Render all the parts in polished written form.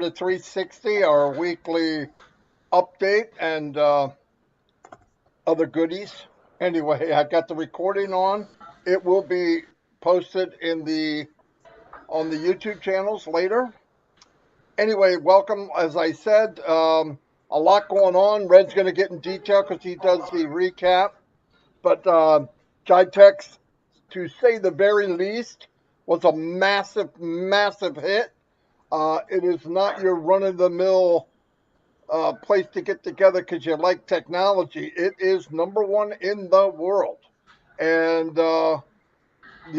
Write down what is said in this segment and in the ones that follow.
To 360, our weekly update and other goodies. Anyway, I got the recording on. It will be posted in the on the YouTube channels later. Anyway, welcome. As I said, a lot going on. Red's going to get in detail because he does the recap. But Jitex, to say the very least, was a massive, massive hit. It is not your run of the mill place to get together because you like technology. It is number one in the world. And the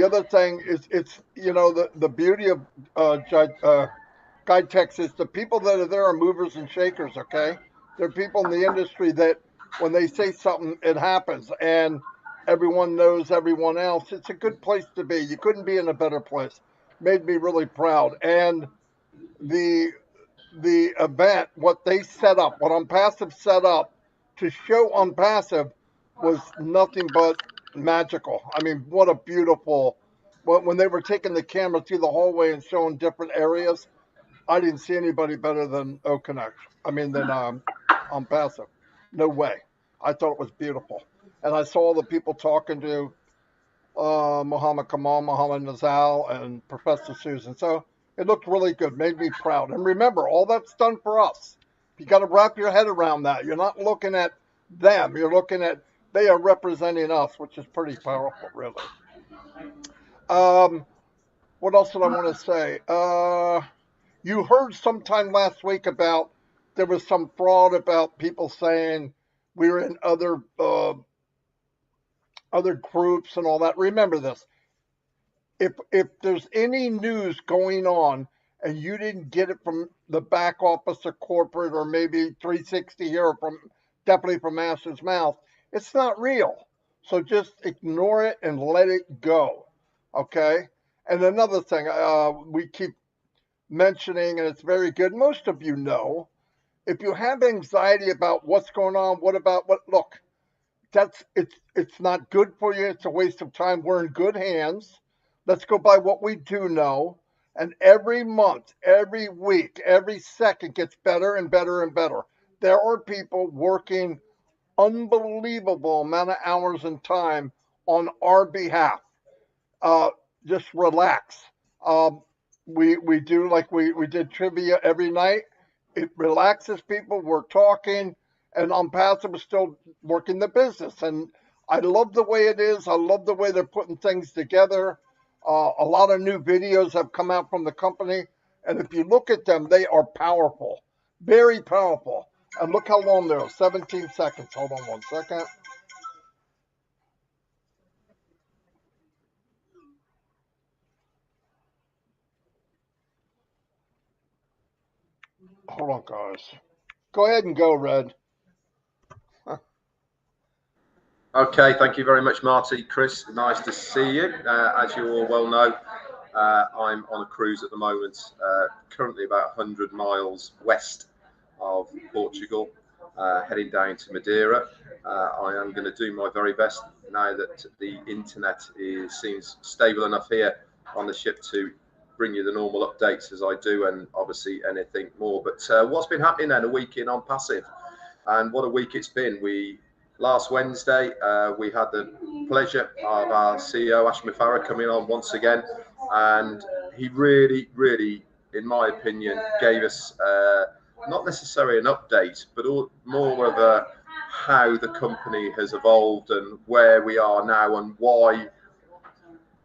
other thing is, it's the beauty of Guide Text is the people that are there are movers and shakers. Okay, they're people in the industry that when they say something, it happens, and everyone knows everyone else. It's a good place to be. You couldn't be in a better place. Made me really proud. And the the event, what they set up, what Onpassive set up to show Onpassive was nothing but magical. I mean, what a beautiful. When they were taking the camera through the hallway and showing different areas, I didn't see anybody better than O'Connect. I mean, than Onpassive. No way. I thought it was beautiful. And I saw the people talking to Muhammad Kamal, Muhammad Nazal, and Professor Susan. So it looked really good, made me proud. And remember, all that's done for us. You got to wrap your head around that. You're not looking at them. You're looking at they are representing us, which is pretty powerful, really. Um, what else did I want to say? You heard sometime last week about there was some fraud about people saying we were in other groups and all that. Remember this: if there's any news going on and you didn't get it from the back office or corporate or maybe 360 here or from definitely from Master's mouth, it's not real. So just ignore it and let it go. Okay. And another thing we keep mentioning, and it's very good. Most of you know, if you have anxiety about what's going on, what about what? Look, it's not good for you. It's a waste of time. We're in good hands. Let's go by what we do know. And every month, every week, every second gets better and better and better. There are people working unbelievable amount of hours and time on our behalf. Uh, just relax. Um, we do like we did trivia every night. It relaxes people. We're talking, and Passive is still working the business. And I love the way it is. I love the way they're putting things together. A lot of new videos have come out from the company, and if you look at them, they are powerful, very powerful. And look how long they're 17 seconds. Hold on one second. Hold on, guys. Go ahead and go, Red. Okay, thank you very much, Marty. Chris, nice to see you. As you all well know, I'm on a cruise at the moment, currently about 100 miles west of Portugal, heading down to Madeira. I am going to do my very best now that the internet seems stable enough here on the ship to bring you the normal updates as I do, and obviously anything more. But what's been happening then? A week in Onpassive, and what a week it's been. Last Wednesday, we had the pleasure of our CEO, Mufareh, coming on once again. And he really, really, in my opinion, gave us not necessarily an update, but more of a how the company has evolved and where we are now and why,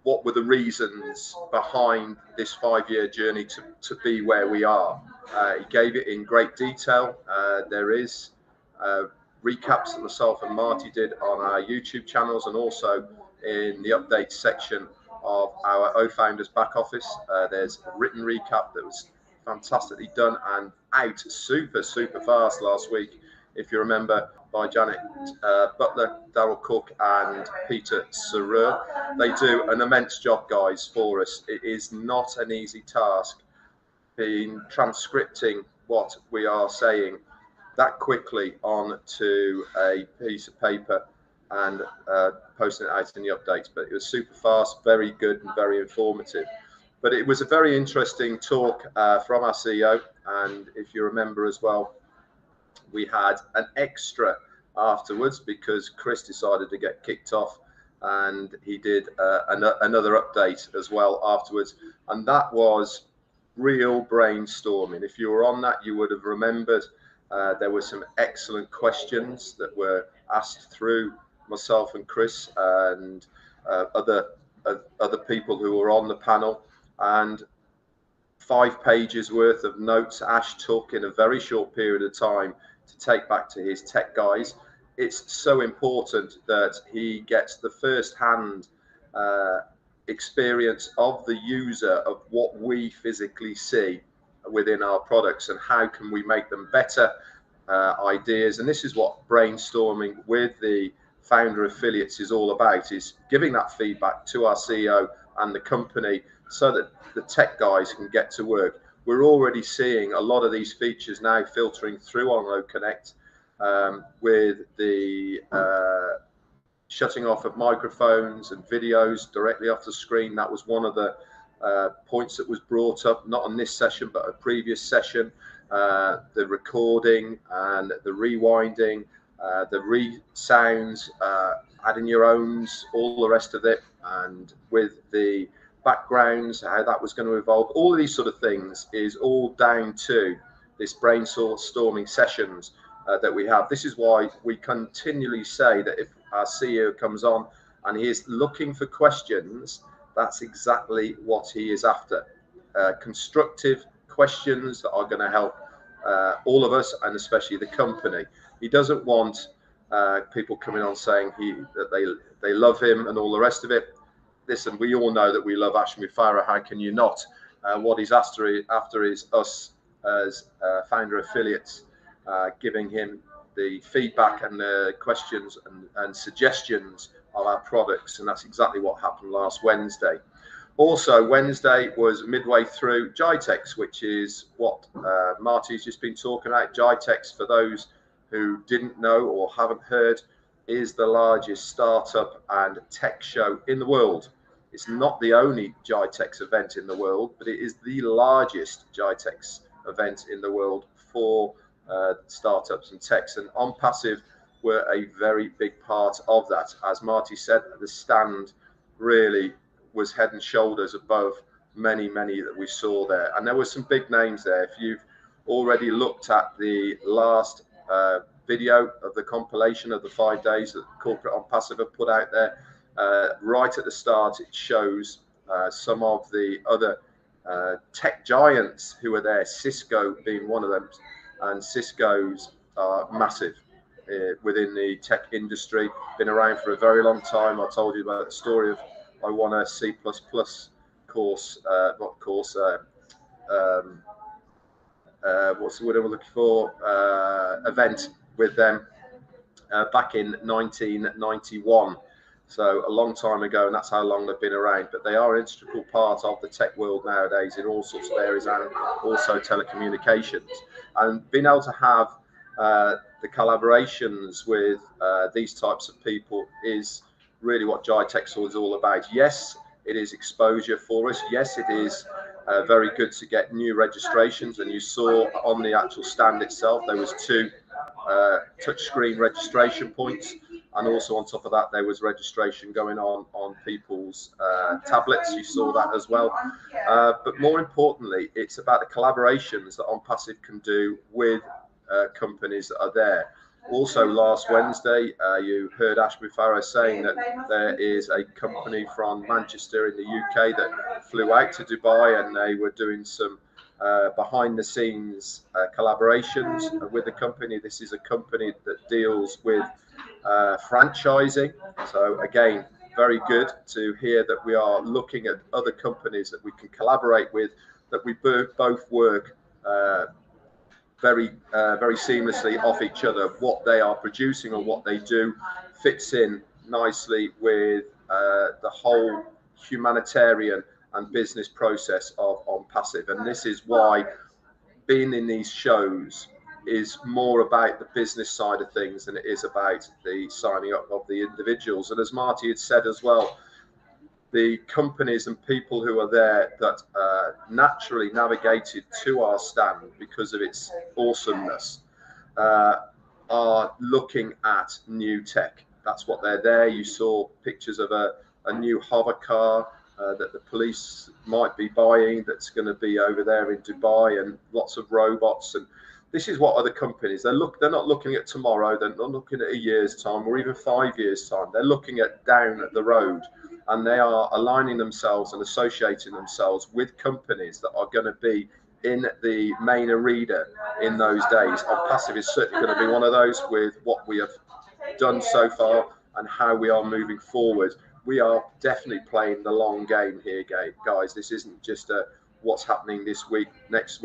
what were the reasons behind this 5-year journey to be where we are. He gave it in great detail. There is recaps that myself and Marty did on our YouTube channels and also in the updates section of our O-Founders back office. There's a written recap that was fantastically done and out super fast last week, if you remember, by Janet Butler, Daryl Cook and Peter Sarer. They do an immense job, guys, for us. It is not an easy task in transcripting what we are saying that quickly onto a piece of paper and posting it out in the updates. But it was super fast, very good and very informative. But it was a very interesting talk from our CEO. And if you remember as well, we had an extra afterwards because Chris decided to get kicked off, and he did another update as well afterwards, and that was real brainstorming. If you were on that, you would have remembered there were some excellent questions that were asked through myself and Chris and other people who were on the panel, and 5 pages worth of notes Ash took in a very short period of time to take back to his tech guys. It's so important that he gets the first-hand experience of the user of what we physically see within our products and how can we make them better ideas. And this is what brainstorming with the founder affiliates is all about, is giving that feedback to our CEO and the company so that the tech guys can get to work. We're already seeing a lot of these features now filtering through on Connect with the shutting off of microphones and videos directly off the screen. That was one of the points that was brought up, not on this session, but a previous session. The recording and the rewinding, the re-sounds, adding your owns, all the rest of it, and with the backgrounds, how that was going to evolve. All of these sort of things is all down to this brainstorming sessions that we have. This is why we continually say that if our CEO comes on and he is looking for questions, that's exactly what he is after. Constructive questions that are going to help all of us and especially the company. He doesn't want people coming on saying that they love him and all the rest of it. Listen, we all know that we love Ash Mufareh. How can you not? What he's after is us as founder affiliates giving him the feedback and the questions and suggestions of our products, and that's exactly what happened last Wednesday. Also, Wednesday was midway through GITEX, which is what Marty's just been talking about. GITEX, for those who didn't know or haven't heard, is the largest startup and tech show in the world. It's not the only GITEX event in the world, but it is the largest GITEX event in the world for startups and techs. And Onpassive were a very big part of that. As Marty said, the stand really was head and shoulders above many that we saw there. And there were some big names there. If you've already looked at the last video of the compilation of the 5 days that corporate Onpassive have put out there, right at the start, it shows some of the other tech giants who are there, Cisco being one of them. And Cisco's are massive within the tech industry, been around for a very long time. I told you about the story of I won a C++ course, not course, what's the word I'm looking for, event with them back in 1991. So a long time ago, and that's how long they've been around. But they are an integral part of the tech world nowadays in all sorts of areas, and also telecommunications. And being able to have the collaborations with these types of people is really what GITEX is all about. Yes, it is exposure for us. Yes, it is very good to get new registrations. And you saw on the actual stand itself, there was 2 touchscreen registration points. And also on top of that, there was registration going on people's tablets. You saw that as well. But more importantly, it's about the collaborations that Onpassive can do with companies that are there. Also, last Wednesday, you heard Ash Mufareh saying that there is a company from Manchester in the UK that flew out to Dubai, and they were doing some behind-the-scenes collaborations with the company. This is a company that deals with franchising. So again, very good to hear that we are looking at other companies that we can collaborate with, that we both work very seamlessly off each other. What they are producing or what they do fits in nicely with the whole humanitarian and business process of Onpassive. And this is why being in these shows is more about the business side of things than it is about the signing up of the individuals. And as Marty had said as well, the companies and people who are there that naturally navigated to our stand because of its awesomeness are looking at new tech. That's what they're there. You saw pictures of a new hover car that the police might be buying that's going to be over there in Dubai, and lots of robots. And this is what other companies, they're not looking at tomorrow, they're not looking at a year's time or even 5 years time. They're looking at down the road, and they are aligning themselves and associating themselves with companies that are going to be in the main arena in those days. Onpassive is certainly going to be one of those, with what we have done so far and how we are moving forward. We are definitely playing the long game here, guys. This isn't just what's happening this week, next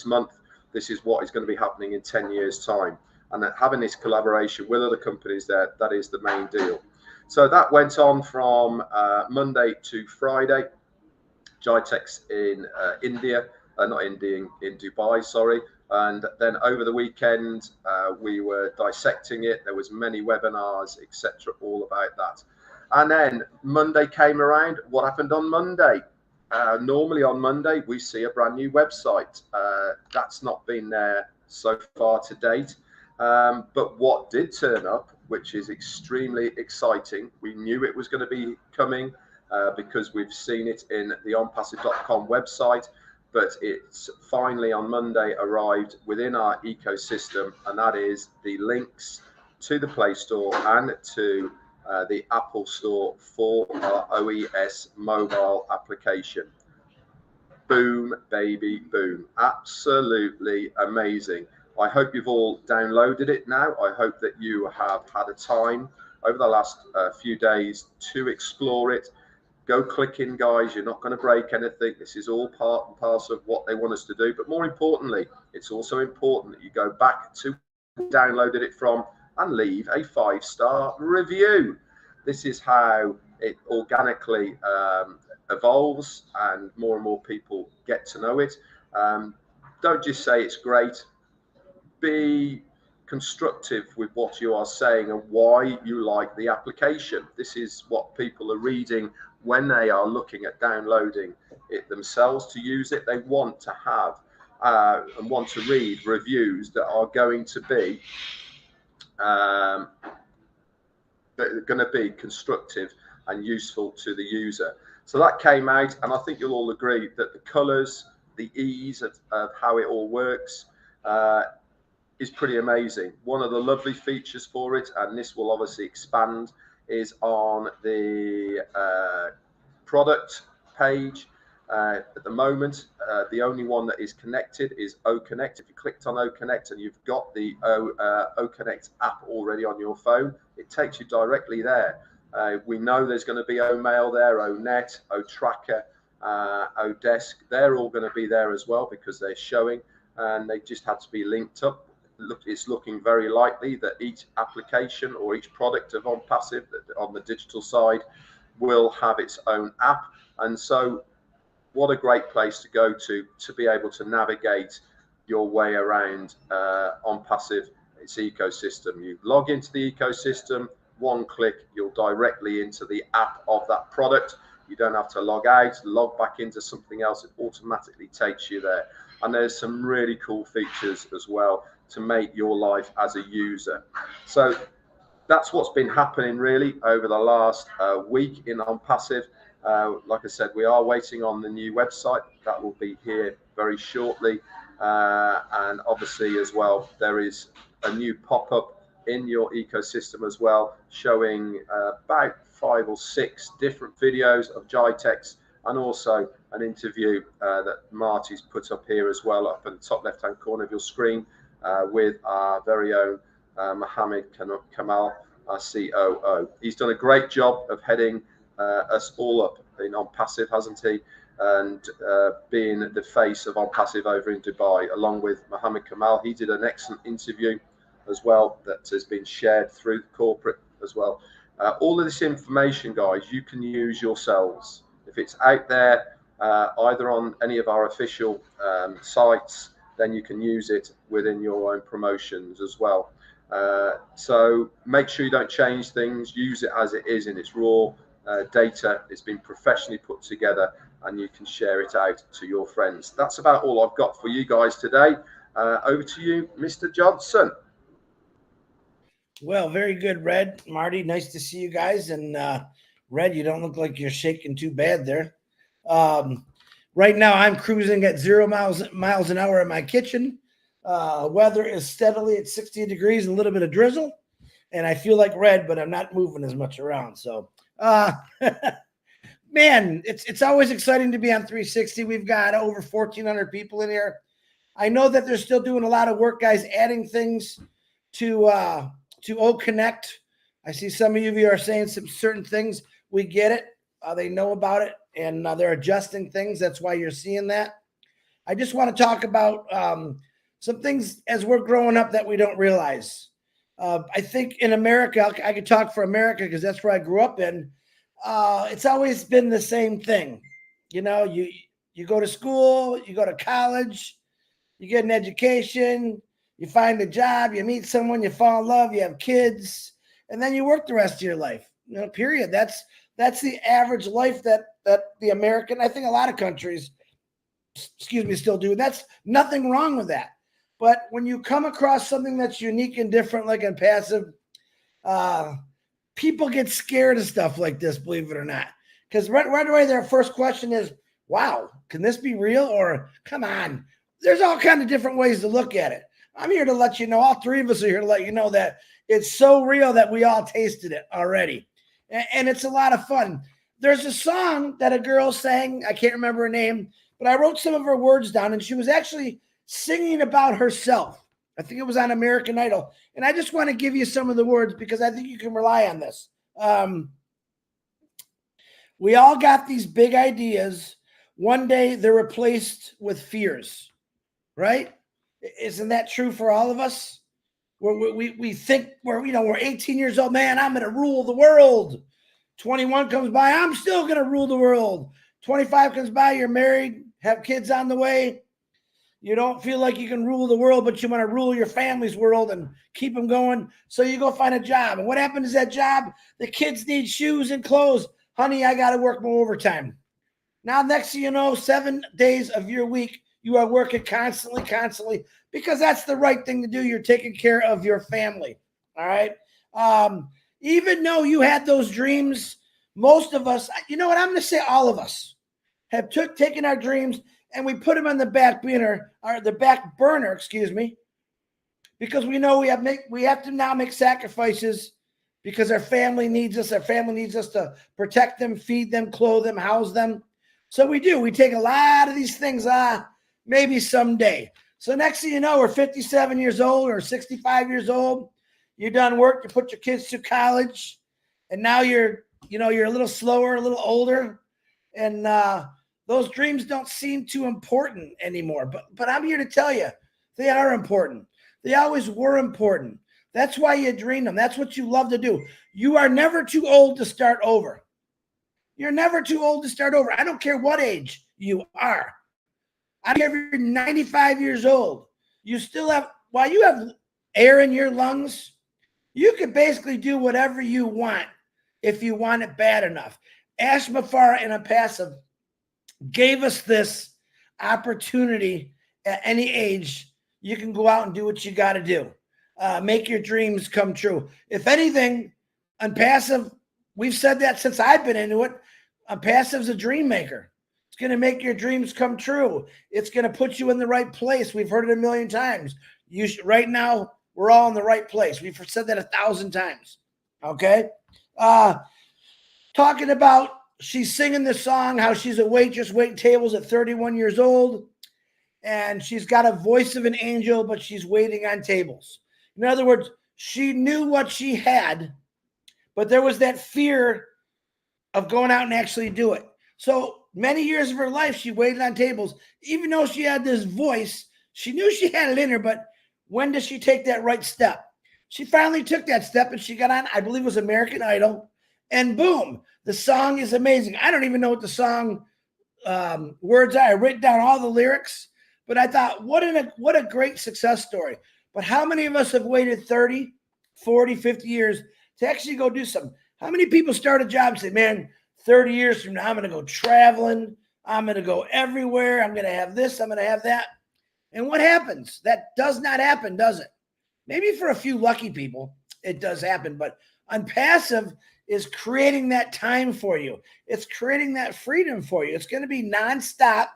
month. This is what is going to be happening in 10 years' time. And that having this collaboration with other companies there, that is the main deal. So that went on from Monday to Friday. GITEX in India, not India, in Dubai, sorry. And then over the weekend, we were dissecting it. There was many webinars, etc., all about that. And then Monday came around. What happened on Monday? Normally on Monday, we see a brand new website. That's not been there so far to date. But what did turn up, which is extremely exciting, we knew it was going to be coming because we've seen it in the onpassive.com website, but it's finally on Monday arrived within our ecosystem, and that is the links to the Play Store and to the Apple Store for our OES mobile application. Boom, baby, boom. Absolutely amazing. I hope you've all downloaded it now. I hope that you have had a time over the last few days to explore it. Go click in, guys. You're not going to break anything. This is all part and parcel of what they want us to do. But more importantly, it's also important that you go back to where you downloaded it from and leave a 5-star review. This is how it organically evolves and more people get to know it. Don't just say it's great. Be constructive with what you are saying and why you like the application. This is what people are reading when they are looking at downloading it themselves to use it. They want to have and want to read reviews that are going to be constructive and useful to the user. So that came out, and I think you'll all agree that the colors, the ease of how it all works is pretty amazing. One of the lovely features for it, and this will obviously expand, is on the product page. At the moment, the only one that is connected is OConnect. If you clicked on OConnect and you've got the OConnect app already on your phone, it takes you directly there. We know there's going to be OMail there, ONet, OTracker, Odesk. They're all going to be there as well because they're showing, and they just had to be linked up. It's looking very likely that each application or each product of Onpassive on the digital side will have its own app. And so what a great place to go to be able to navigate your way around Onpassive, its ecosystem. You log into the ecosystem, one click, you're directly into the app of that product. You don't have to log out, log back into something else. It automatically takes you there. And there's some really cool features as well to make your life as a user. So that's what's been happening really over the last week in Onpassive. Like I said, we are waiting on the new website that will be here very shortly. And obviously as well, there is a new pop-up in your ecosystem as well, showing about 5 or 6 different videos of GITEX, and also an interview that Marty's put up here as well, up in the top left-hand corner of your screen, with our very own Mohammed Kamal, our COO. He's done a great job of heading us all up in Onpassive, hasn't he? And being the face of Onpassive over in Dubai, along with Mohammed Kamal. He did an excellent interview as well that has been shared through the corporate as well. All of this information, guys, you can use yourselves. If it's out there, either on any of our official sites, then you can use it within your own promotions as well. So make sure you don't change things. Use it as it is in its raw data. It's been professionally put together, and you can share it out to your friends. That's about all I've got for you guys today. Over to you, Mr. Johnson. Well, very good, Red. Marty, nice to see you guys. And Red, you don't look like you're shaking too bad there. Right now, I'm cruising at 0 miles an hour in my kitchen. Weather is steadily at 60 degrees, a little bit of drizzle. And I feel like Red, but I'm not moving as much around. So, man, it's always exciting to be on 360. We've got over 1,400 people in here. I know that they're still doing a lot of work, guys, adding things to O Connect. I see some of you are saying some certain things. We get it. They know about it, and they're adjusting things. That's why you're seeing that. I just want to talk about some things as we're growing up that we don't realize. I think in America, I could talk for America because that's where I grew up in. It's always been the same thing. You know, you go to school, you go to college, you get an education, you find a job, you meet someone, you fall in love, you have kids, and then you work the rest of your life. You know, period. That's the average life that the American, I think a lot of countries, still do. That's nothing wrong with that. But when you come across something that's unique and different, like Onpassive, people get scared of stuff like this, believe it or not. Because right away, their first question is, wow, can this be real? Or come on. There's all kinds of different ways to look at it. I'm here to let you know, all three of us are here to let you know that it's so real that we all tasted it already. And it's a lot of fun. There's a song that a girl sang, I can't remember her name, but I wrote some of her words down, and she was actually singing about herself. I think it was on American Idol. And I just want to give you some of the words because I think you can rely on this. We all got these big ideas. One day they're replaced with fears, right? Isn't that true for all of us? We think we're 18 years old, man, I'm going to rule the world. 21 comes by, I'm still going to rule the world. 25 comes by, you're married, have kids on the way. You don't feel like you can rule the world, but you want to rule your family's world and keep them going. So you go find a job. And what happens is that job, the kids need shoes and clothes. Honey, I got to work more overtime. Now, next thing you know, 7 days of your week, you are working constantly, because that's the right thing to do. You're taking care of your family. All right. Even though you had those dreams, most of us, you know what, I'm going to say all of us have taken our dreams and we put them on the back burner, because we know we have to now make sacrifices because our family needs us. Our family needs us to protect them, feed them, clothe them, house them. So we do. We take a lot of these things, maybe someday. So next thing you know, we're 57 years old or 65 years old. You're done work. You put your kids through college, and now you're a little slower, a little older, and those dreams don't seem too important anymore. But I'm here to tell you, they are important. They always were important. That's why you dream them. That's what you love to do. You are never too old to start over. You're never too old to start over. I don't care what age you are. I don't care if you're 95 years old. You still have, while you have air in your lungs, you can basically do whatever you want if you want it bad enough. Ash Mufareh and Onpassive gave us this opportunity at any age. You can go out and do what you got to do. Make your dreams come true. If anything, Onpassive, we've said that since I've been into it, Onpassive's a dream maker. It's going to make your dreams come true. It's going to put you in the right place. We've heard it a million times. Right now, we're all in the right place. We've said that 1,000 times. Okay? Talking about, she's singing this song, how she's a waitress waiting tables at 31 years old, and she's got a voice of an angel, but she's waiting on tables. In other words, she knew what she had, but there was that fear of going out and actually do it. So many years of her life, she waited on tables. Even though she had this voice, she knew she had it in her, but when does she take that right step? She finally took that step, and she got on, I believe it was American Idol, and boom, the song is amazing. I don't even know what the song words are. I wrote down all the lyrics, but I thought, what a great success story. But how many of us have waited 30, 40, 50 years to actually go do something? How many people start a job and say, man, 30 years from now, I'm going to go traveling. I'm going to go everywhere. I'm going to have this. I'm going to have that. And what happens? That does not happen, does it? Maybe for a few lucky people, it does happen. But Onpassive is creating that time for you. It's creating that freedom for you. It's going to be nonstop.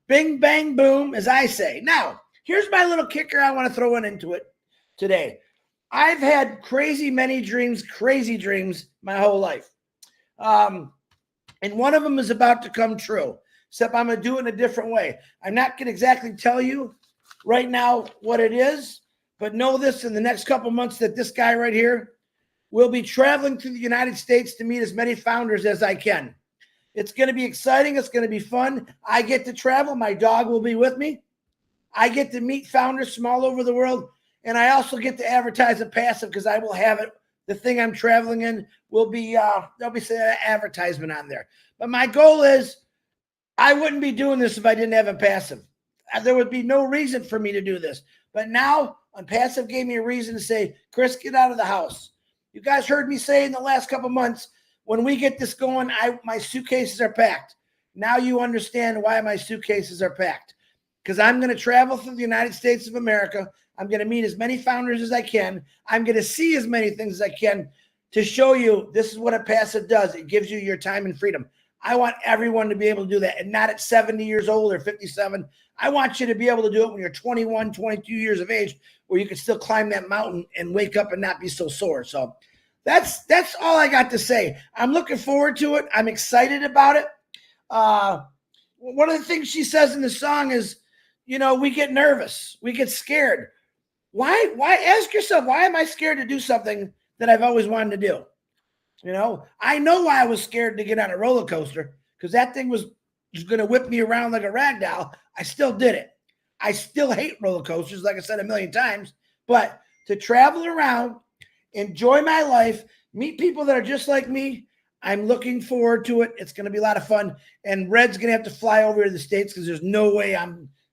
Bing, bang, boom, as I say. Now, here's my little kicker I want to throw into it today. I've had crazy dreams my whole life. And one of them is about to come true, except I'm going to do it in a different way. I'm not going to exactly tell you right now what it is, but know this in the next couple months that this guy right here will be traveling through the United States to meet as many founders as I can. It's going to be exciting. It's going to be fun. I get to travel. My dog will be with me. I get to meet founders from all over the world. And I also get to advertise Onpassive because I will have it. The thing I'm traveling in will be, there'll be some advertisement on there. But my goal is I wouldn't be doing this if I didn't have Onpassive. There would be no reason for me to do this. But now Onpassive gave me a reason to say, Chris, get out of the house. You guys heard me say in the last couple of months, when we get this going, my suitcases are packed. Now you understand why my suitcases are packed. Because I'm going to travel through the United States of America. I'm going to meet as many founders as I can. I'm going to see as many things as I can to show you this is what Onpassive does. It gives you your time and freedom. I want everyone to be able to do that, and not at 70 years old or 57. I want you to be able to do it when you're 21, 22 years of age, where you can still climb that mountain and wake up and not be so sore. So that's all I got to say. I'm looking forward to it. I'm excited about it. One of the things she says in the song is, you know, we get nervous. We get scared. Why ask yourself, why am I scared to do something that I've always wanted to do? You know, I know why I was scared to get on a roller coaster, because that thing was going to whip me around like a rag doll. I still did it. I still hate roller coasters, like I said a million times, but to travel around, enjoy my life, meet people that are just like me, I'm looking forward to it. It's going to be a lot of fun. And Red's going to have to fly over to the States because there's no way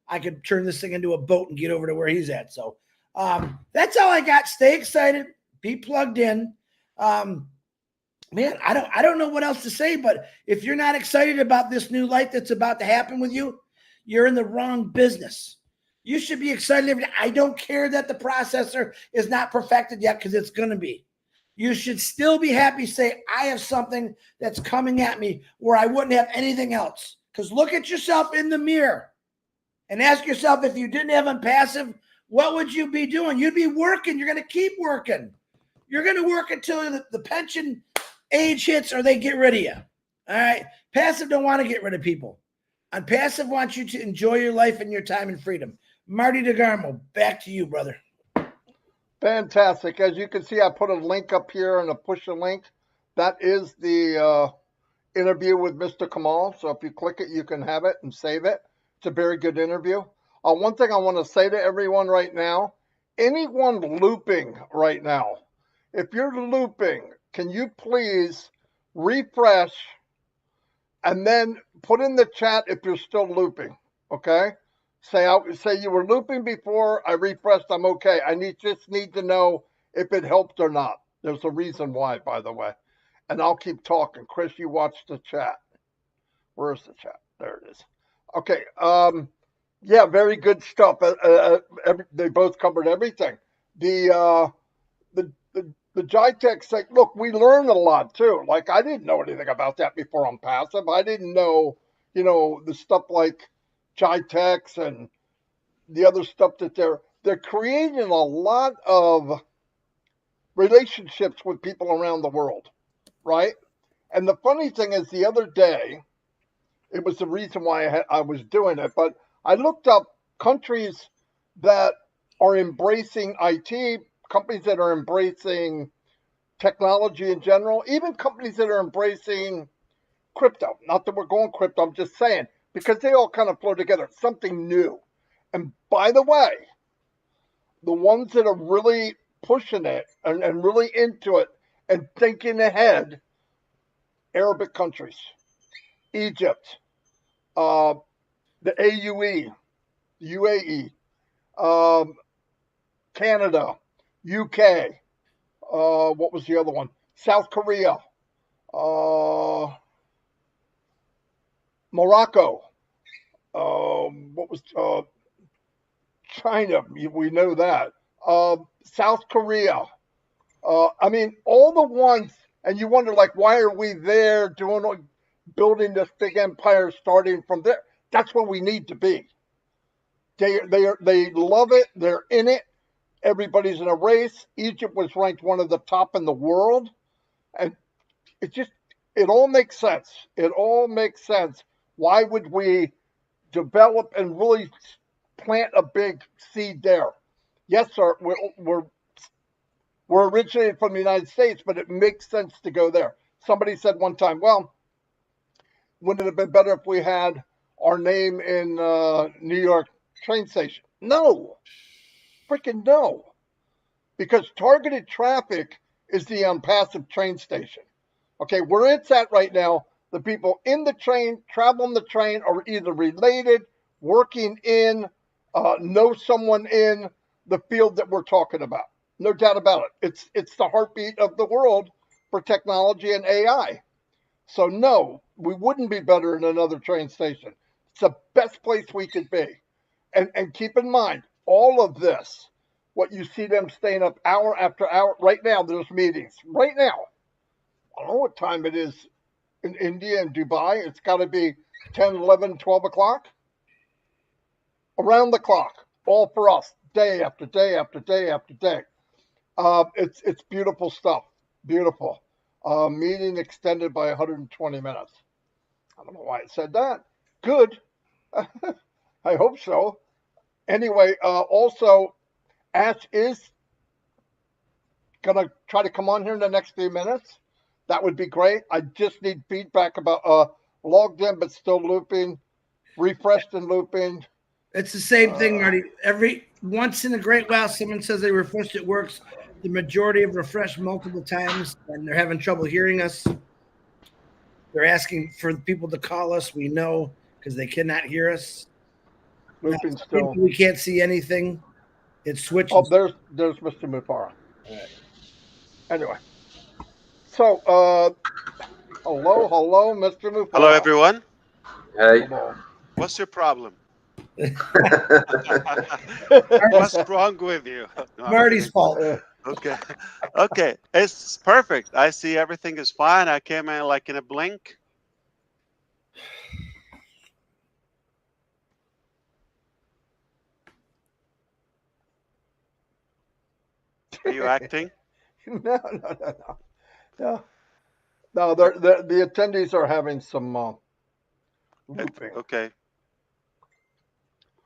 I could turn this thing into a boat and get over to where he's at. So that's all I got. Stay excited. Be plugged in. Man, I don't know what else to say, but if you're not excited about this new life that's about to happen with you, you're in the wrong business. You should be excited every day. I don't care that the processor is not perfected yet, because it's going to be. You should still be happy. Say, I have something that's coming at me where I wouldn't have anything else. Because look at yourself in the mirror and ask yourself, if you didn't have Onpassive, what would you be doing? You'd be working. You're going to keep working. You're going to work until the pension age hits or they get rid of you. All right. Passive don't want to get rid of people. Onpassive wants you to enjoy your life and your time and freedom. Marty DeGarmo, back to you, brother. Fantastic. As you can see, I put a link up here and a push a link. That is the interview with Mr. Kamal. So if you click it, you can have it and save it. It's a very good interview. One thing I want to say to everyone right now, anyone looping right now, if you're looping, can you please refresh and then put in the chat if you're still looping, okay? Say you were looping before I refreshed, I'm okay. Just need to know if it helped or not. There's a reason why, by the way. And I'll keep talking. Chris, you watch the chat. Where's the chat? There it is. Okay. Yeah, very good stuff. They both covered everything. The Jitech say, look, we learned a lot too. Like, I didn't know anything about that before Onpassive. I didn't know, the stuff like Jitech and the other stuff that they're creating a lot of relationships with people around the world, right? And the funny thing is, the other day, it was the reason why I was doing it, but I looked up countries that are embracing IT, companies that are embracing technology in general, even companies that are embracing crypto. Not that we're going crypto, I'm just saying, because they all kind of flow together. It's something new. And by the way, the ones that are really pushing it and really into it and thinking ahead, Arabic countries, Egypt, the AUE, UAE, Canada, UK, what was the other one? South Korea, Morocco. What was China? We know that. South Korea. I mean, all the ones, and you wonder, like, why are we there building this big empire starting from there? That's where we need to be. They love it. They're in it. Everybody's in a race. Egypt was ranked one of the top in the world, and it just it all makes sense. It all makes sense. Why would we develop and really plant a big seed there? Yes, sir. We're originated from the United States, but it makes sense to go there. Somebody said one time, well, wouldn't it have been better if we had our name in New York train station? No, freaking no. Because targeted traffic is the Onpassive train station. Okay, where it's at right now, the people in the train, traveling the train, are either related, working in, know someone in the field that we're talking about. No doubt about it. It's the heartbeat of the world for technology and AI. So no, we wouldn't be better in another train station. It's the best place we could be. And keep in mind, all of this, what you see them staying up hour after hour, right now there's meetings. Right now. I don't know what time it is in India and Dubai. It's got to be 10, 11, 12 o'clock. Around the clock. All for us. Day after day after day after day. It's beautiful stuff. Beautiful. Meeting extended by 120 minutes. I don't know why it said that. Good. I hope so. Anyway, also, Ash is going to try to come on here in the next few minutes. That would be great. I just need feedback about logged in but still looping, refreshed and looping. It's the same thing, Marty. Every once in a great while, someone says they refreshed, it works. The majority have refreshed multiple times, and they're having trouble hearing us. They're asking for people to call us. We know because they cannot hear us. Looping still. We can't see anything. It's switching. Oh, there's Mr. Mufareh. Anyway, so hello, Mr. Mufareh. Hello, everyone. Hey. Hello. What's your problem? What's wrong with you? No, Marty's fault. Okay. Okay. It's perfect. I see everything is fine. I came in like in a blink. Are you acting? No. No, the attendees are having some looping. Okay.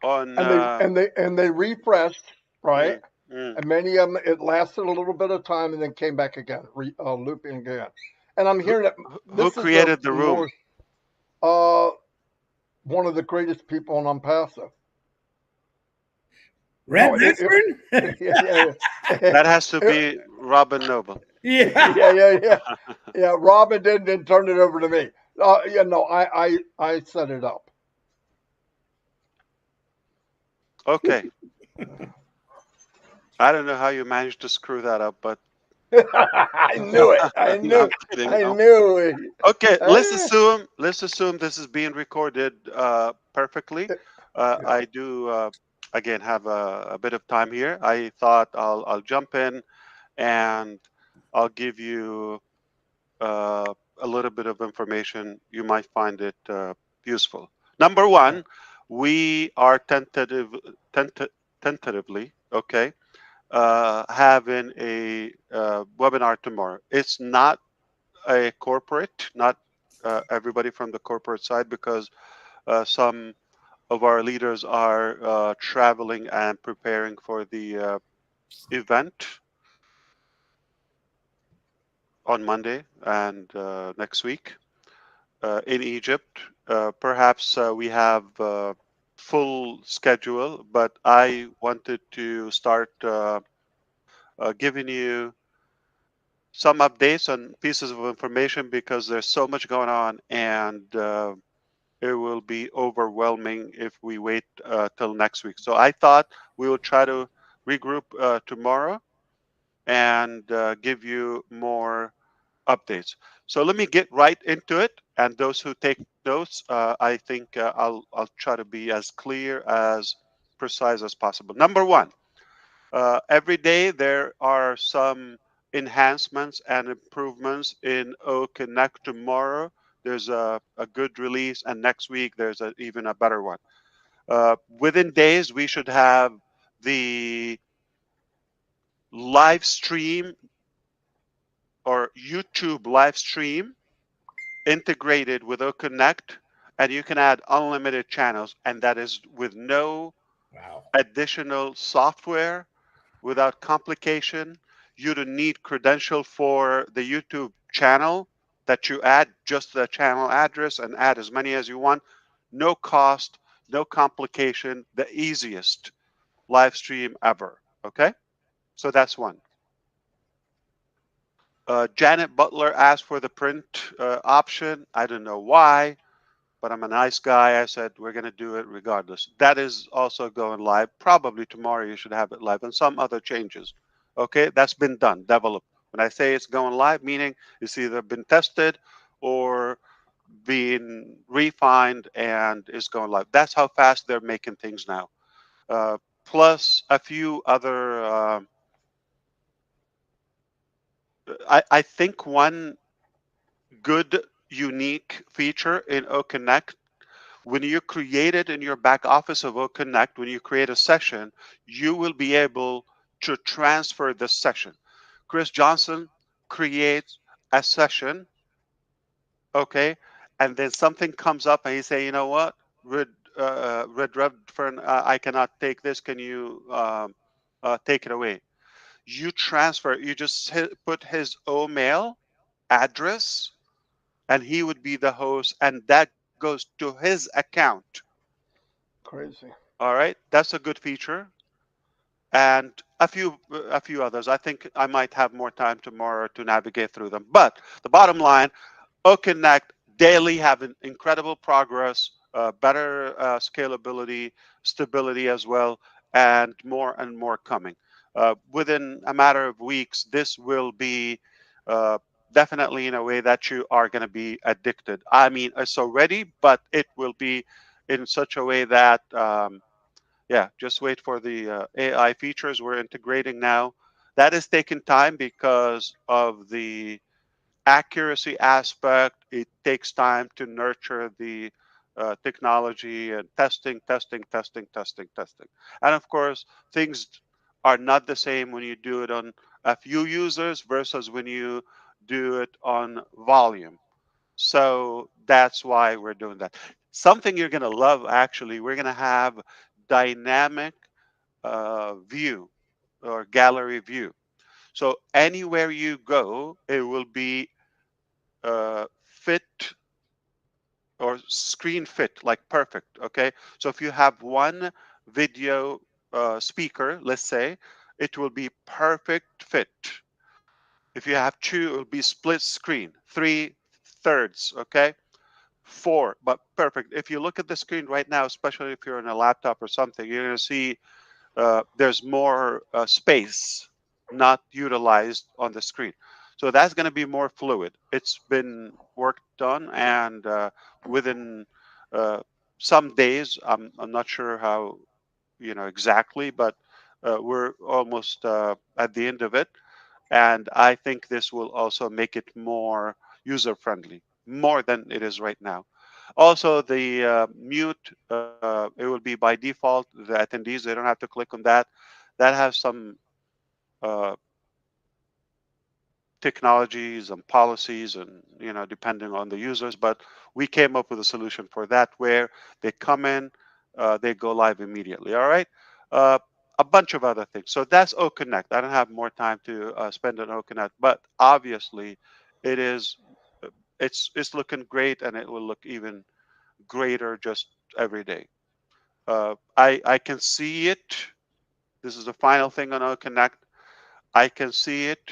On And they refreshed, right? mm. And many of them, it lasted a little bit of time and then came back again, looping again. And I'm hearing that Who created the room? One of the greatest people on Onpassive. Red No, Western? That has to be Robin Noble. Yeah. Robin didn't turn it over to me. I set it up. Okay. I don't know how you managed to screw that up, but I knew it. I knew. I'm kidding. I knew it. Okay, let's assume this is being recorded perfectly. I do again have a bit of time here. I thought I'll jump in and I'll give you a little bit of information. You might find it useful. Number one, we are tentatively okay having a webinar tomorrow. It's not a corporate, not everybody from the corporate side, because some of our leaders are traveling and preparing for the event on Monday and next week in Egypt. Perhaps we have full schedule, but I wanted to start giving you some updates on pieces of information because there's so much going on, and it will be overwhelming if we wait till next week. So I thought we will try to regroup tomorrow and give you more updates. So let me get right into it. And those who take notes, I think I'll try to be as clear, as precise as possible. Number one, every day there are some enhancements and improvements in O Connect. Tomorrow there's a good release, and next week there's even a better one. Within days, we should have the live stream or YouTube live stream integrated with O Connect, and you can add unlimited channels, and that is with no Wow. additional software, without complication. You don't need credential for the YouTube channel that you add, just the channel address, and add as many as you want. No cost, no complication, the easiest live stream ever. Okay, so that's one. Janet Butler asked for the print option. I don't know why, but I'm a nice guy. I said we're going to do it regardless. That is also going live. Probably tomorrow you should have it live, and some other changes. Okay, that's been done, developed. When I say it's going live, meaning it's either been tested or being refined and is going live. That's how fast they're making things now. Plus a few other. I think one good unique feature in OConnect, when you create it in your back office of OConnect, when you create a session, you will be able to transfer the session. Chris Johnson creates a session, okay, and then something comes up and he say, you know what, Red Redfern, I cannot take this. Can you take it away? You transfer. You just put his mail address, and he would be the host, and that goes to his account. Crazy. All right, that's a good feature, and a few others. I think I might have more time tomorrow to navigate through them. But the bottom line, OConnect daily having incredible progress, better scalability, stability as well, and more coming. Within a matter of weeks, this will be uh, definitely in a way that you are going to be addicted. I mean, it's already, but it will be in such a way that, yeah, just wait for the AI features we're integrating now. That is taking time because of the accuracy aspect. It takes time to nurture the technology and testing. And of course, things are not the same when you do it on a few users versus when you do it on volume. So that's why we're doing that. Something you're going to love, actually, we're going to have dynamic view or gallery view. So anywhere you go, it will be fit or screen fit, like perfect. Okay, so if you have one video speaker, let's say, it will be perfect fit. If you have two, it will be split screen, 3/3. Okay, four, but perfect. If you look at the screen right now, especially if you're on a laptop or something, you're going to see there's more space not utilized on the screen. So that's going to be more fluid. It's been worked on, and within uh, some days, I'm not sure how, exactly, but we're almost at the end of it. And I think this will also make it more user friendly, more than it is right now. Also, the mute, it will be by default. The attendees, they don't have to click on that. That has some uh, technologies and policies, and depending on the users, but we came up with a solution for that where they come in, they go live immediately. All right. uh, a bunch of other things. So that's OConnect. I don't have more time to spend on OConnect, but obviously it is uh, it's looking great, and it will look even greater just every day. I can see it. This is the final thing on OConnect. I can see it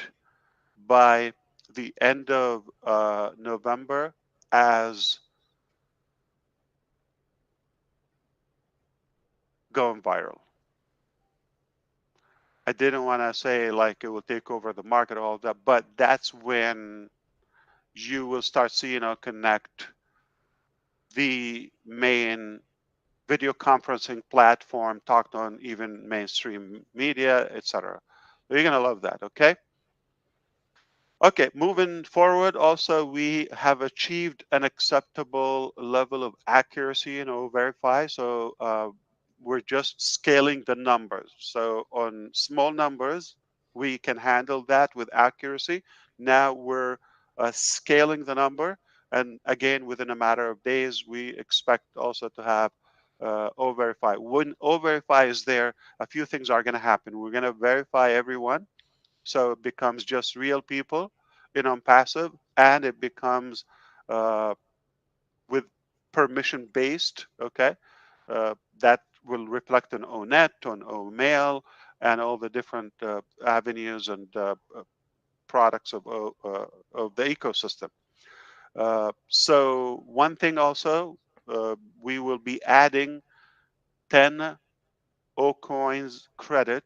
by the end of November as going viral. I didn't want to say like it will take over the market, all of that, but that's when. you will start seeing on Connect the main video conferencing platform talked on even mainstream media, etc. You're gonna love that. Okay. Okay, moving forward, also we have achieved an acceptable level of accuracy in O-Verify. So we're just scaling the numbers. So on small numbers, we can handle that with accuracy. Now we're scaling the number. And again, within a matter of days, we expect also to have O-Verify. When O-Verify is there, a few things are going to happen. We're going to verify everyone, so it becomes just real people in Onpassive, and it becomes uh, with permission based. Okay, that will reflect on ONet, on OMail, and all the different avenues and products of the ecosystem. So one thing also, we will be adding 10 O-coins credit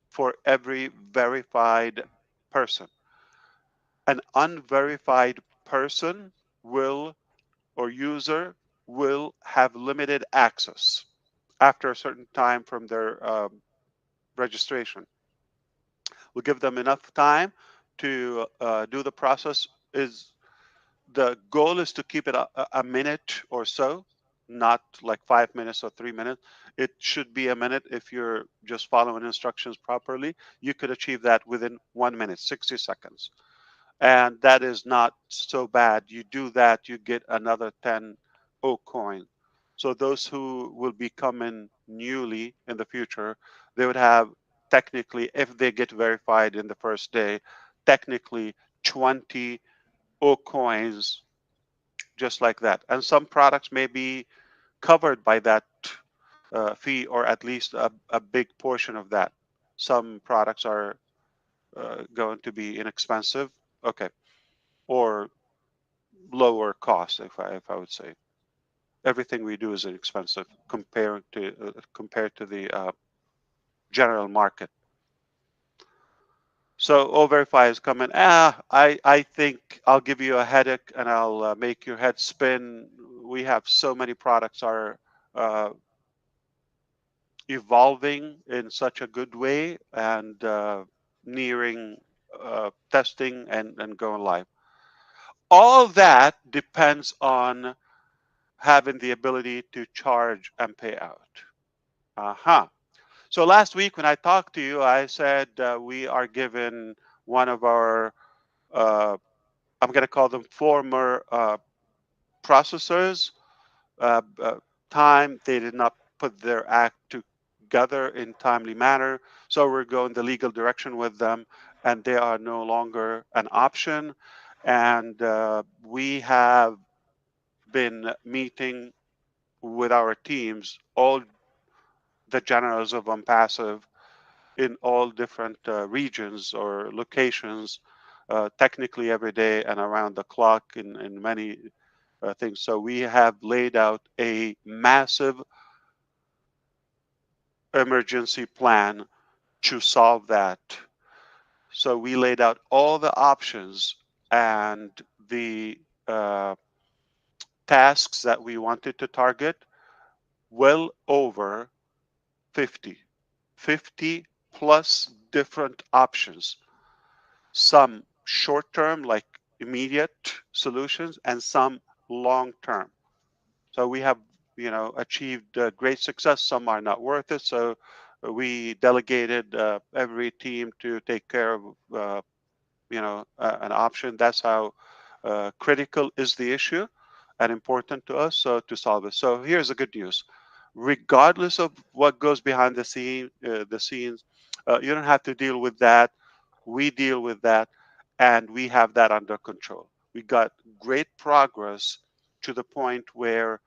for every verified person. An unverified person will, or user will, have limited access after a certain time from their registration. We'll give them enough time to do the process. Is the goal is to keep it a minute or so, not like 5 minutes or 3 minutes. It should be a minute if you're just following instructions properly. You could achieve that within 1 minute, 60 seconds. And that is not so bad. You do that, you get another 10 O coin. So those who will be coming newly in the future, they would have technically, if they get verified in the first day, technically 20 O coins, just like that. And some products may be covered by that fee, or at least a big portion of that. Some products are going to be inexpensive. Okay. Or lower cost, if I would say. Everything we do is inexpensive compared to the general market. So O-Verify is coming. I think I'll give you a headache and I'll make your head spin. We have so many products are uh, evolving in such a good way and nearing testing and going live. All that depends on having the ability to charge and pay out. Uh-huh. So last week when I talked to you, I said we are given one of our, I'm going to call them former processors, time. They did not put their act together in timely manner. So we're going the legal direction with them, and they are no longer an option. And we have been meeting with our teams, all the generals of Onpassive in all different regions or locations, technically every day and around the clock in many things. So we have laid out a massive emergency plan to solve that. So we laid out all the options and the tasks that we wanted to target, well over 50 plus different options, some short term, like immediate solutions, and some long term. So we have, achieved great success. Some are not worth it. So we delegated every team to take care of, an option. That's how critical is the issue and important to us, so to solve it. So here's the good news: regardless of what goes behind the scenes, you don't have to deal with that. We deal with that, and we have that under control. We got great progress to the point where,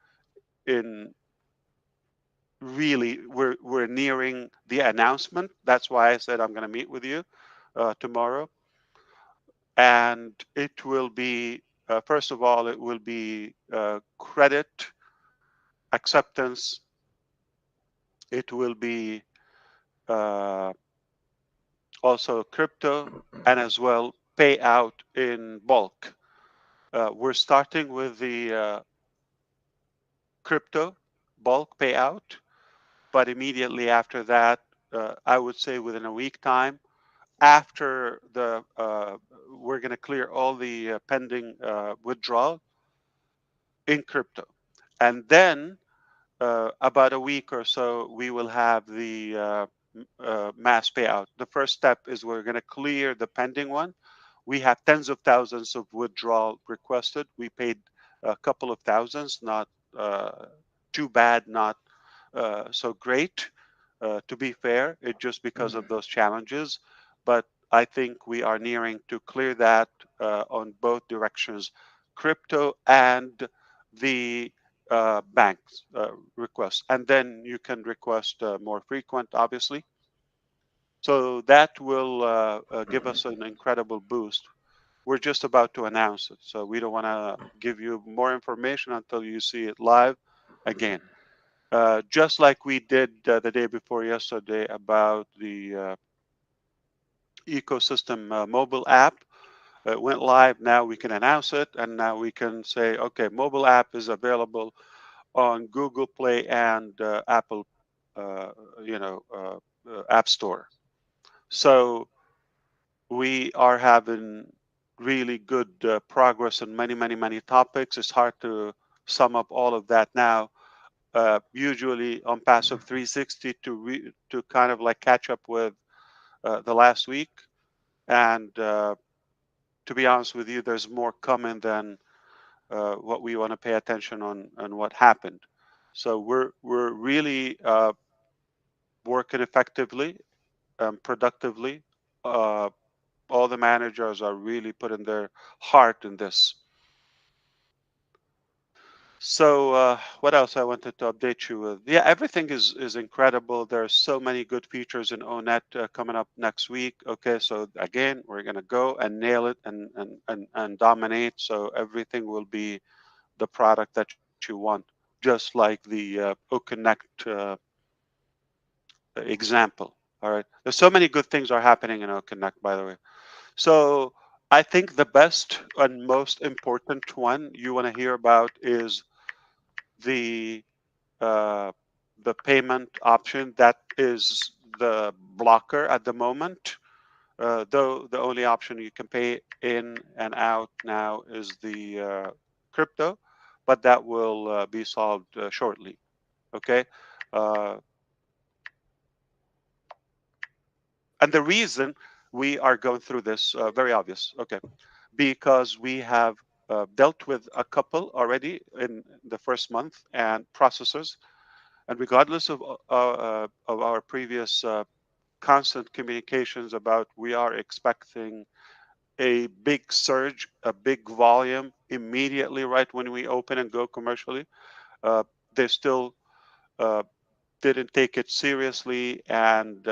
in really, we're nearing the announcement. That's why I said I'm going to meet with you tomorrow, and it will be, first of all, it will be credit acceptance. It will be uh, also crypto, and as well payout in bulk. We're starting with the crypto bulk payout, but immediately after that, I would say within a week time, after the we're going to clear all the pending withdrawal in crypto, and then about a week or so, we will have the mass payout. The first step is we're going to clear the pending one. We have tens of thousands of withdrawal requested. We paid a couple of thousands, not too bad, not so great. To be fair, it just because of those challenges. But I think we are nearing to clear that on both directions, crypto and the banks requests. And then you can request more frequent, obviously. So that will give us an incredible boost. We're just about to announce it, so we don't want to give you more information until you see it live again. Just like we did the day before yesterday about the ecosystem mobile app. It went live. Now we can announce it, and now we can say, okay, mobile app is available on Google Play and Apple, uh, App Store. So we are having really good progress in many, many, many topics. It's hard to sum up all of that now. Usually on Passive 360 to kind of like catch up with the last week. And to be honest with you, there's more coming than what we want to pay attention on what happened. So we're really working effectively, productively. Uh, all the managers are really putting their heart in this. So what else I wanted to update you with? Yeah, everything is incredible. There's so many good features in ONET coming up next week. Okay, so again, we're gonna go and nail it and dominate. So everything will be the product that you want, just like the OConnect example. All right, there's so many good things are happening in OConnect, by the way. So I think the best and most important one you want to hear about is the uh, the payment option that is the blocker at the moment. Though the only option you can pay in and out now is the crypto, but that will be solved shortly. Okay. Uh, and the reason we are going through this very obvious. Okay, because we have dealt with a couple already in the first month and processors, and regardless of our previous constant communications about we are expecting a big surge, a big volume immediately right when we open and go commercially. They still uh, didn't take it seriously and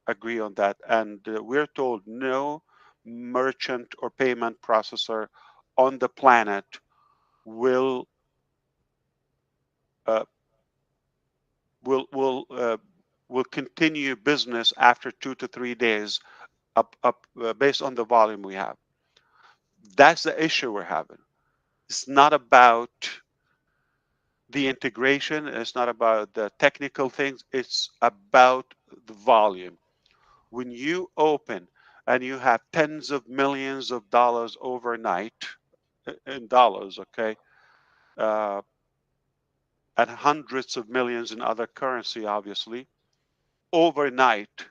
agree on that. And we're told no merchant or payment processor on the planet will uh, will will uh, will continue business after 2 to 3 days up based on the volume we have. That's the issue we're having. It's not about the integration. It's not about the technical things. It's about the volume. When you open and you have tens of millions of dollars overnight in dollars, okay, uh, and hundreds of millions in other currency, obviously, overnight,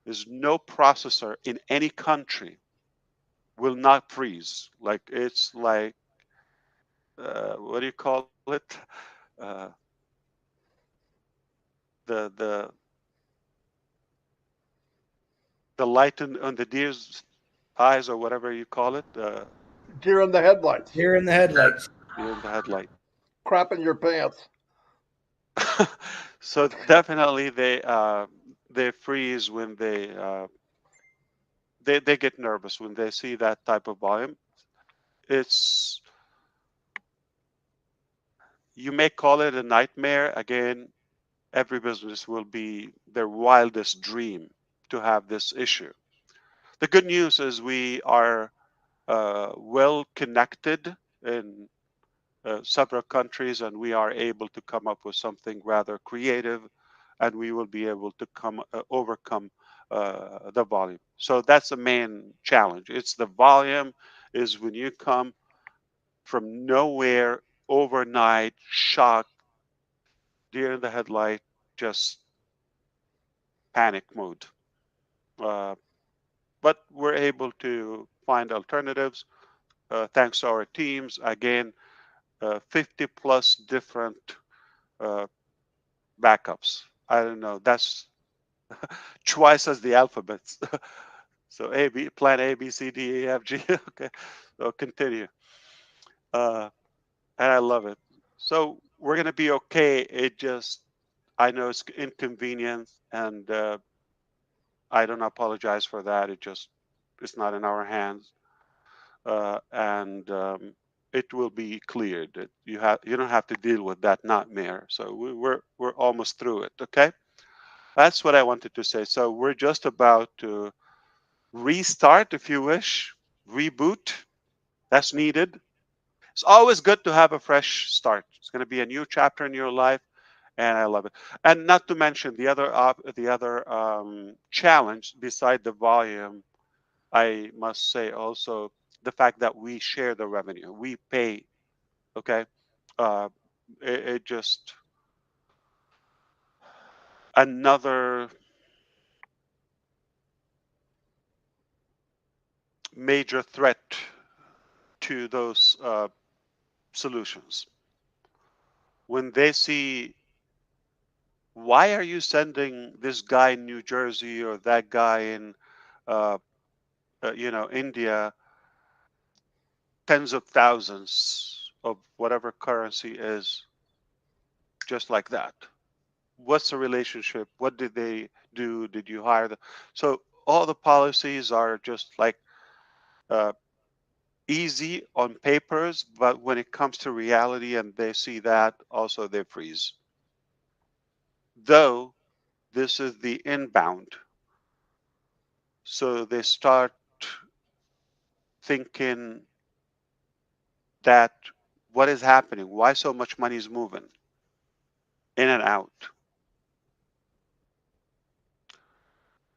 there's no processor in any country will not freeze. Like it's like what do you call it? Uh, the the light on the deer's eyes or whatever you call it, Deer in the headlights. Here in the headlights. deer in the headlight. Crap in your pants. So definitely they freeze when they get nervous when they see that type of volume. It's you may call it a nightmare. Again, every business will be their wildest dream to have this issue. The good news is we are well connected in several countries, and we are able to come up with something rather creative, and we will be able to overcome the volume. So that's the main challenge. It's the volume is when you come from nowhere overnight, shock, deer in the headlight, just panic mode. But we're able to find alternatives thanks to our teams. Again, 50 plus different uh, backups. I don't know. That's twice as the alphabets. So plan A, B, C, D, E, F, G. Okay, so continue. And I love it. So we're gonna be okay. It just I know it's inconvenient, and I don't apologize for that. It's not in our hands, and it will be cleared. You don't have to deal with that nightmare. So we're almost through it. Okay, that's what I wanted to say. So we're just about to restart, if you wish, reboot. That's needed. It's always good to have a fresh start. It's going to be a new chapter in your life, and I love it. And not to mention the other challenge beside the volume, I must say also the fact that we share the revenue, we pay. Okay, uh, it just another major threat to those solutions. When they see, why are you sending this guy in New Jersey or that guy in uh, India, tens of thousands of whatever currency is just like that? What's the relationship? What did they do? Did you hire them? So all the policies are just like uh, easy on papers, but when it comes to reality and they see that, also they freeze. Though this is the inbound, so they start thinking that what is happening? Why so much money is moving in and out?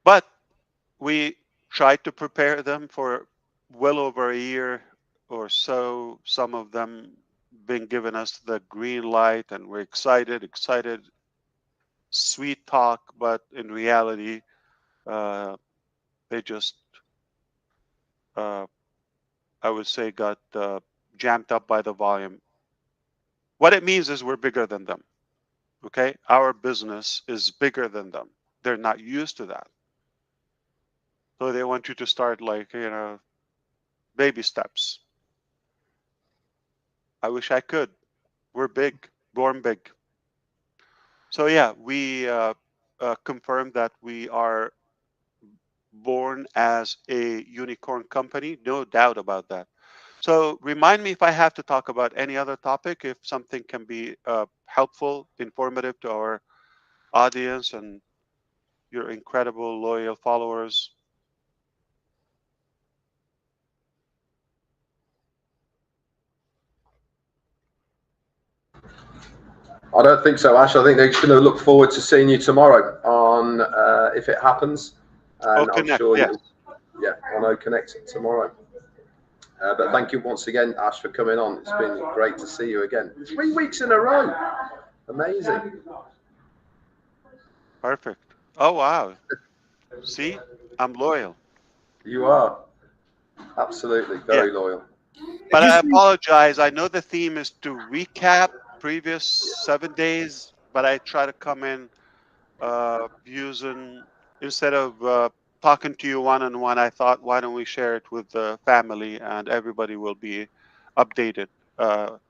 But we tried to prepare them for well over a year or so. Some of them been giving us the green light, and we're excited, sweet talk, but in reality, they just, uh, I would say, got jammed up by the volume. What it means is we're bigger than them. Okay, our business is bigger than them. They're not used to that, so they want you to start like baby steps. I wish I could. We're big, born big. So yeah, we confirmed that we are born as a unicorn company. No doubt about that. So remind me if I have to talk about any other topic, if something can be helpful, informative to our audience and your incredible loyal followers. I don't think so, Ash. I think they're going to look forward to seeing you tomorrow on if it happens, Oh, and I'm connect. sure Yes. yeah, on O Connect tomorrow. But thank you once again, Ash, for coming on. It's been great to see you again. 3 weeks in a row. Amazing. Perfect. Oh, wow. See, I'm loyal. You are absolutely Yeah. very loyal. Did But you I see? apologize. I know the theme is to recap previous 7 days, but I try to come in using, instead of talking to you one on one, I thought, why don't we share it with the family and everybody will be updated.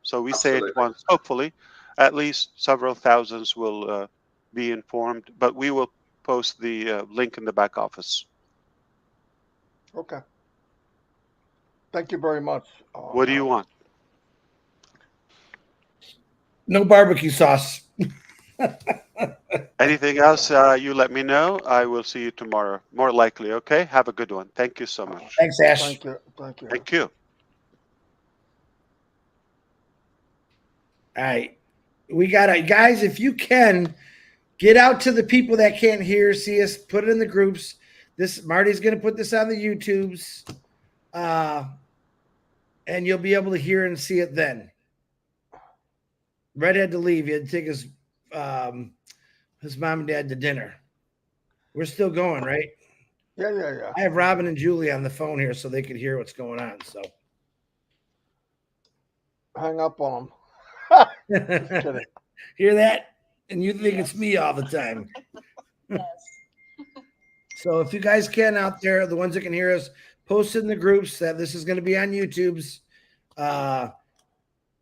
So we say it Absolutely. once, hopefully, at least several thousands will be informed, but we will post the link in the back office. Okay. Thank you very much. What do you want? No barbecue sauce. Anything else, you let me know. I will see you tomorrow, more likely. Okay. Have a good one. Thank you so much. Thanks, Ash. Thank you. Thank you. Thank you. All right. We got to, guys, if you can, get out to the people that can't hear, see us, put it in the groups. This Marty's going to put this on the YouTubes. And you'll be able to hear and see it then. Red had to leave. He had to take his mom and dad to dinner. We're still going, right? Yeah. I have Robin and Julie on the phone here so they could hear what's going on. So hang up on them. Just kidding. Hear that? And you think it's me all the time. Yes. So if you guys can out there, the ones that can hear us, post in the groups that this is going to be on YouTube's.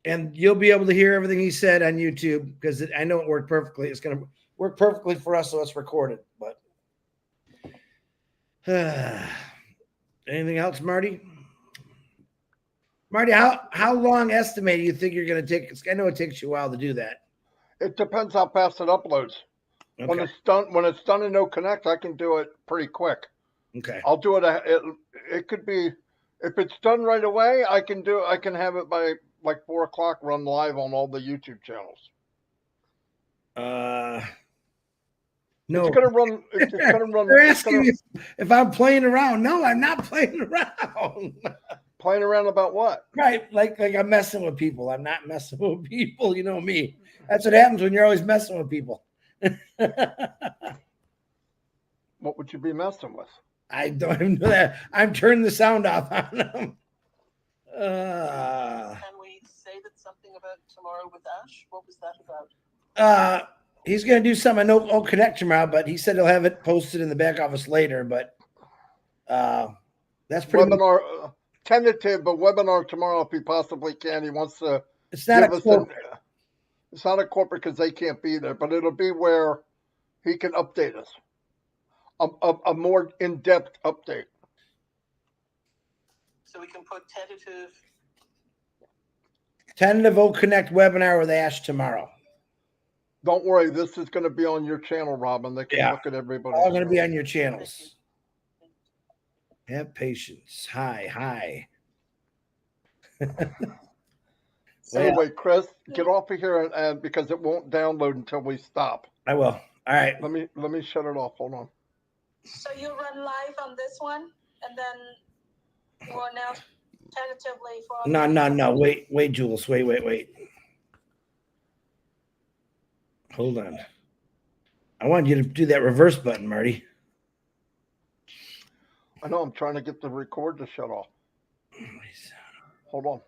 And you'll be able to hear everything he said on YouTube because I know it worked perfectly. It's going to work perfectly for us, so it's recorded. But anything else, Marty? Marty, how long estimate do you think you're going to take? I know it takes you a while to do that. It depends how fast it uploads. Okay. When it's done in no connect, I can do it pretty quick. Okay. I'll do it. It could be, if it's done right away, I can have it by like 4 o'clock, run live on all the YouTube channels. No. It's gonna run. They're asking me if I'm playing around. No, I'm not playing around. Playing around about what? Right, like I'm messing with people. I'm not messing with people. You know me. That's what happens when you're always messing with people. What would you be messing with? I don't even know that. I'm turning the sound off on them. Can we say that something about tomorrow with Ash? What was that about? He's going to do something on No Connect tomorrow, but he said he'll have it posted in the back office later. But that's pretty webinar tentative, but webinar tomorrow if he possibly can. He wants to. It's not a corporate. It's not a corporate because they can't be there, but it'll be where he can update us. A more in-depth update. So we can put tentative O Connect webinar with Ash tomorrow. Don't worry, this is going to be on your channel, Robin. They can look at everybody. All going to be on your channels. Have patience. Hi. Anyway, Chris, get off of here and because it won't download until we stop. I will. All right. Let me shut it off. Hold on. So you run live on this one, and then you announce tentatively for. No. Wait, Jules. Wait. Hold on. I wanted you to do that reverse button, Marty. I know. I'm trying to get the record to shut off. Hold on.